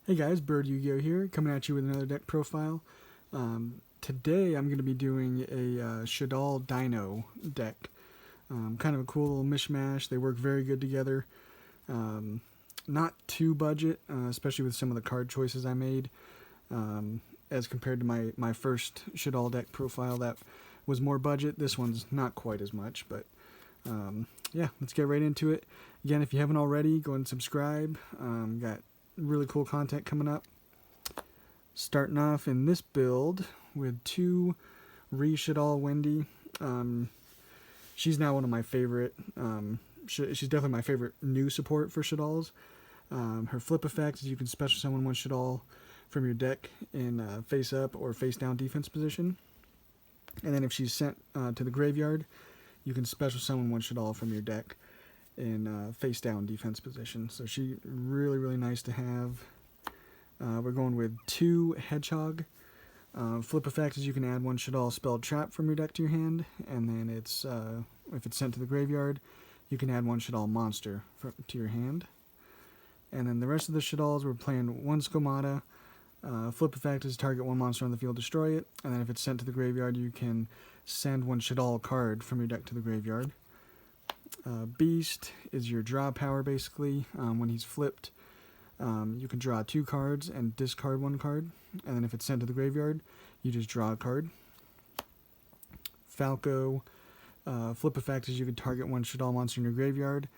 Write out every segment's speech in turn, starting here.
Hey guys, Bird Yugioh here, coming at you with another deck profile. Today I'm going to be doing a Shaddoll Dino deck. Kind of a cool little mishmash. They work very good together. Not too budget, especially with some of the card choices I made, as compared to my first Shaddoll deck profile that was more budget. This one's not quite as much, but yeah, let's get right into it. Again, if you haven't already, go and subscribe. Got really cool content coming up. Starting off in this build with two Shaddoll Wendy. She's now one of my favorite. She's definitely my favorite new support for Shaddolls. Her flip effect is you can special summon one Shaddoll from your deck in face up or face down defense position. And then if she's sent to the graveyard, you can special summon one Shaddoll from your deck in face down defense position. So she really nice to have. We're going with two Hedgehog. Flip effect is you can add one Shaddoll spelled trap from your deck to your hand, and then it's if it's sent to the graveyard, you can add one Shaddoll monster to your hand. And then the rest of the Shaddolls, we're playing one Skomata. Flip effect is target one monster on the field, destroy it, and then if it's sent to the graveyard, you can send one Shaddoll card from your deck to the graveyard. Beast is your draw power, basically. When he's flipped, you can draw two cards and discard one card, and then if it's sent to the graveyard, you just draw a card. Falco, flip effect is you can target one Shaddoll monster in your graveyard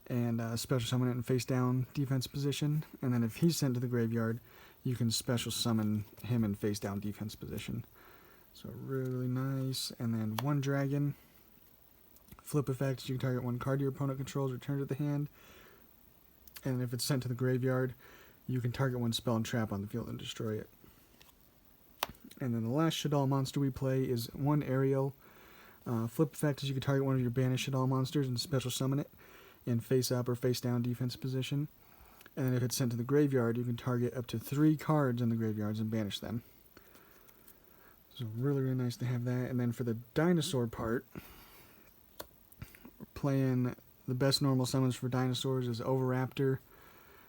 and special summon it in face down defense position, and then if he's sent to the graveyard, you can special summon him in face down defense position. So really nice. And then one Dragon. Flip effect, you can target one card your opponent controls, return to the hand. And if it's sent to the graveyard, you can target one spell and trap on the field and destroy it. And then the last Shaddoll monster we play is one Ariel. Flip effect is you can target one of your banished Shaddoll monsters and special summon it in face up or face down defense position. And then if it's sent to the graveyard, you can target up to 3 cards in the graveyards and banish them. So really nice to have that. And then for the dinosaur part, playing the best normal summons for dinosaurs is Oviraptor.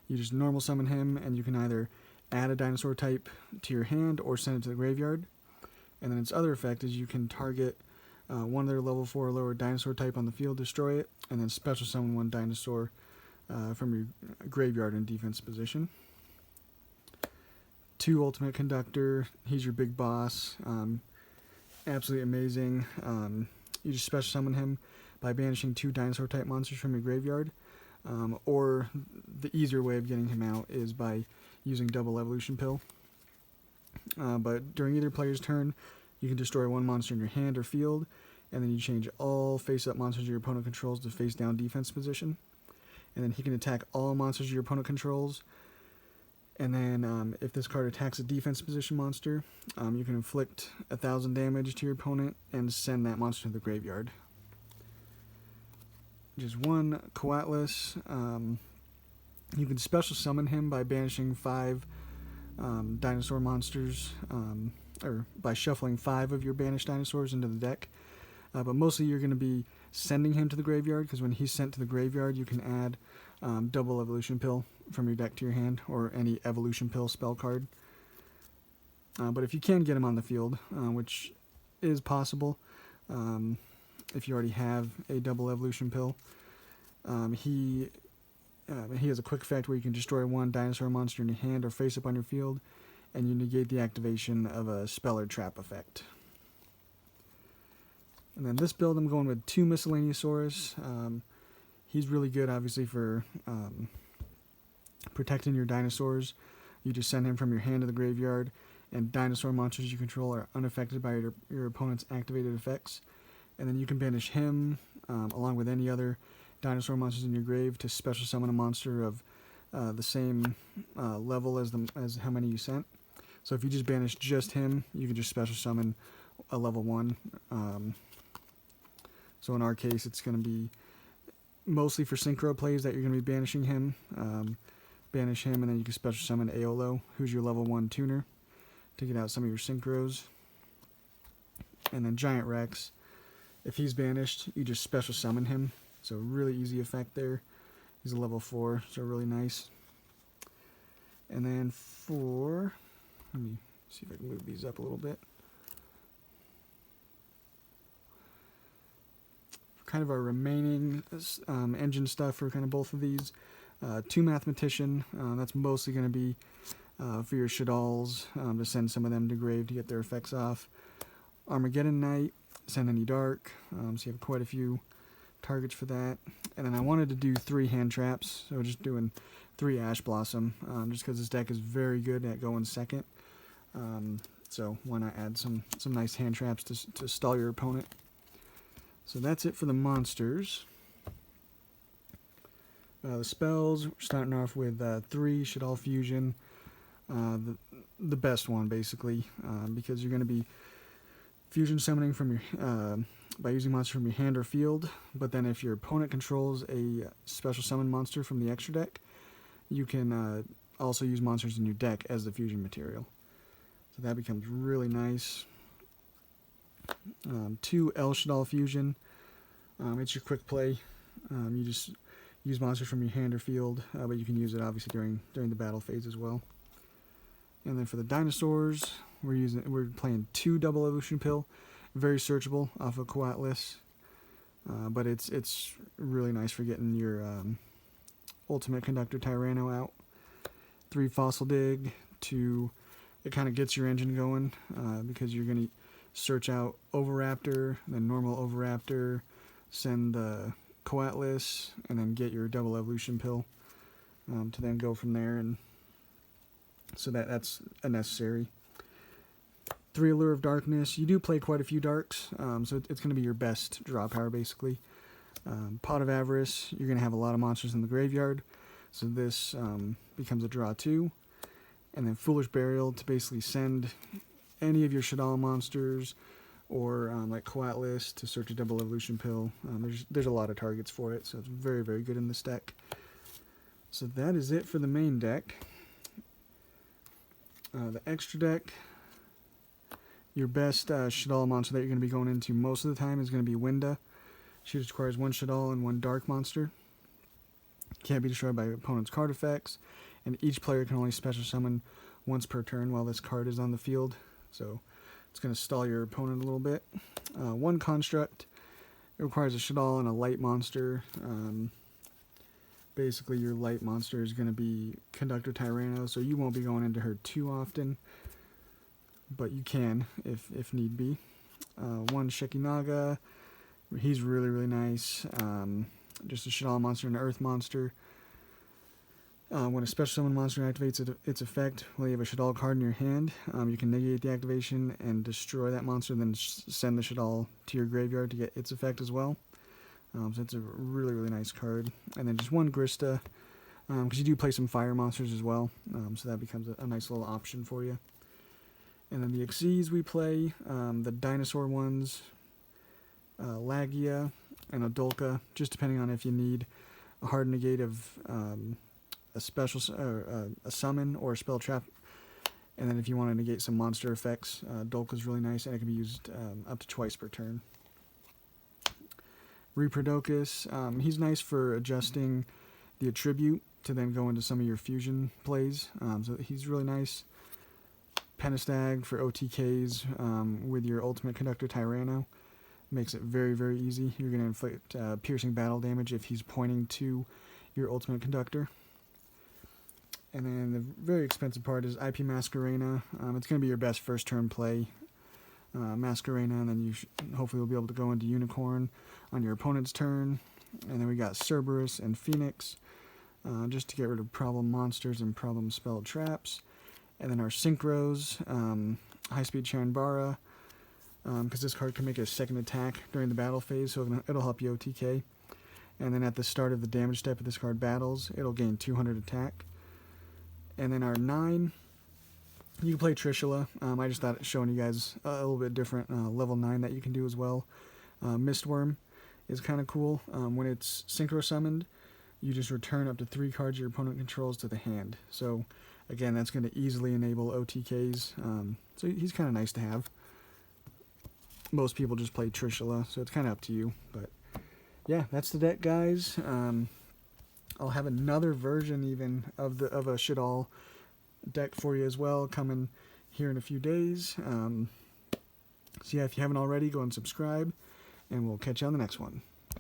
You just normal summon him, and you can either add a dinosaur type to your hand or send it to the graveyard. And then its other effect is you can target one of their level 4 or lower dinosaur type on the field, destroy it, and then special summon one dinosaur from your graveyard in defense position. 2 Ultimate Conductor, he's your big boss. Absolutely amazing. You just special summon him by banishing 2 dinosaur type monsters from your graveyard, or the easier way of getting him out is by using double evolution pill. But during either player's turn, you can destroy one monster in your hand or field, and then you change all face up monsters your opponent controls to face down defense position, and then he can attack all monsters your opponent controls. And then if this card attacks a defense position monster, you can inflict 1,000 damage to your opponent and send that monster to the graveyard. Just one Coatlas. You can special summon him by banishing 5 dinosaur monsters, or by shuffling 5 of your banished dinosaurs into the deck. But mostly you're going to be sending him to the graveyard, because when he's sent to the graveyard, you can add double evolution pill from your deck to your hand, or any evolution pill spell card. But if you can get him on the field, which is possible, if you already have a double evolution pill, he has a quick effect where you can destroy one dinosaur monster in your hand or face up on your field, and you negate the activation of a spell or trap effect. And then this build, I'm going with 2 Miscellaneousaurus. He's really good, obviously, for protecting your dinosaurs. You just send him from your hand to the graveyard, and dinosaur monsters you control are unaffected by your opponent's activated effects. And then you can banish him, along with any other dinosaur monsters in your grave, to special summon a monster of the same level as how many you sent. So if you just banish just him, you can just special summon a level 1. So in our case, it's going to be mostly for synchro plays that you're going to be banishing him. Banish him, and then you can special summon Aolo, who's your level 1 tuner, to get out some of your synchros. And then Giant Rex, if he's banished, you just special summon him. So really easy effect there. He's a level 4, so really nice. And then for, let me see if I can move these up a little bit. For kind of our remaining engine stuff for kind of both of these, 2 Mathematician, that's mostly going to be for your Shaddolls, to send some of them to grave to get their effects off. Armageddon Knight, Send Any Dark, so you have quite a few targets for that. And then I wanted to do 3 hand traps, so just doing 3 Ash Blossom, just because this deck is very good at going second. So why not add some nice hand traps to stall your opponent. So that's it for the monsters. The spells, we're starting off with 3 Shaddoll Fusion, the best one basically, because you're going to be fusion summoning from your by using monsters from your hand or field. But then if your opponent controls a special summon monster from the extra deck, you can also use monsters in your deck as the fusion material. So that becomes really nice. 2 El Shaddoll Fusion. It's your quick play. You just use monsters from your hand or field, but you can use it obviously during the battle phase as well. And then for the dinosaurs, we're playing 2 Double Evolution Pill, very searchable off of Coatlas, but it's really nice for getting your Ultimate Conductor Tyranno out. 3 Fossil Dig, it kind of gets your engine going, because you're going to search out Oviraptor, then normal Oviraptor, send the Coatlas, and then get your Double Evolution Pill, to then go from there. And so that's a necessary. 3 Allure of Darkness. You do play quite a few darks, so it's going to be your best draw power basically. Pot of Avarice. You're going to have a lot of monsters in the graveyard, so this becomes a draw 2. And then Foolish Burial to basically send any of your Shaddoll monsters or like Coatlas to search a Double Evolution Pill. There's a lot of targets for it, so it's very, very good in this deck. So that is it for the main deck. The extra deck, your best Shaddoll monster that you're going to be going into most of the time is going to be Winda. She just requires 1 Shaddoll and 1 Dark monster. Can't be destroyed by opponent's card effects, and each player can only special summon once per turn while this card is on the field. So it's going to stall your opponent a little bit. 1 Construct. It requires a Shaddoll and a light monster. Basically, your light monster is going to be Conductor Tyranno, so you won't be going into her too often, but you can if need be. 1 Shekinaga. He's really, really nice. Just a Shaddoll monster and an Earth monster. When a special summon monster activates its effect while you have a Shaddoll card in your hand, you can negate the activation and destroy that monster, then send the Shaddoll to your graveyard to get its effect as well. So it's a really, really nice card. And then just 1 Grista, because you do play some fire monsters as well, so that becomes a nice little option for you. And then the Xyz we play, the dinosaur ones, Lagia and Odolka, just depending on if you need a hard negate of a special a summon or a spell trap. And then if you want to negate some monster effects, Dolka is really nice, and it can be used up to twice per turn. Reprodocus, he's nice for adjusting the attribute to then go into some of your fusion plays, so he's really nice. Pentastag for OTKs with your Ultimate Conductor Tyranno. Makes it very, very easy. You're going to inflict piercing battle damage if he's pointing to your Ultimate Conductor. And then the very expensive part is IP Masquerena. It's going to be your best first turn play. Masquerena, and then you hopefully will be able to go into Unicorn on your opponent's turn. And then we got Cerberus and Phoenix, just to get rid of problem monsters and problem spell traps. And then our Synchros, High Speed Chanbara, because this card can make a second attack during the battle phase, so it'll help you OTK. And then at the start of the damage step of this card battles, it'll gain 200 attack. And then our 9, you can play Trishula. I just thought showing you guys a little bit different level 9 that you can do as well. Mistworm is kind of cool. When it's Synchro summoned, you just return up to 3 cards your opponent controls to the hand. So again, that's going to easily enable OTKs. So he's kind of nice to have. Most people just play Trishula, so it's kind of up to you. But yeah, that's the deck, guys. I'll have another version even of a Shaddoll deck for you as well, coming here in a few days. So yeah, if you haven't already, go and subscribe, and we'll catch you on the next one.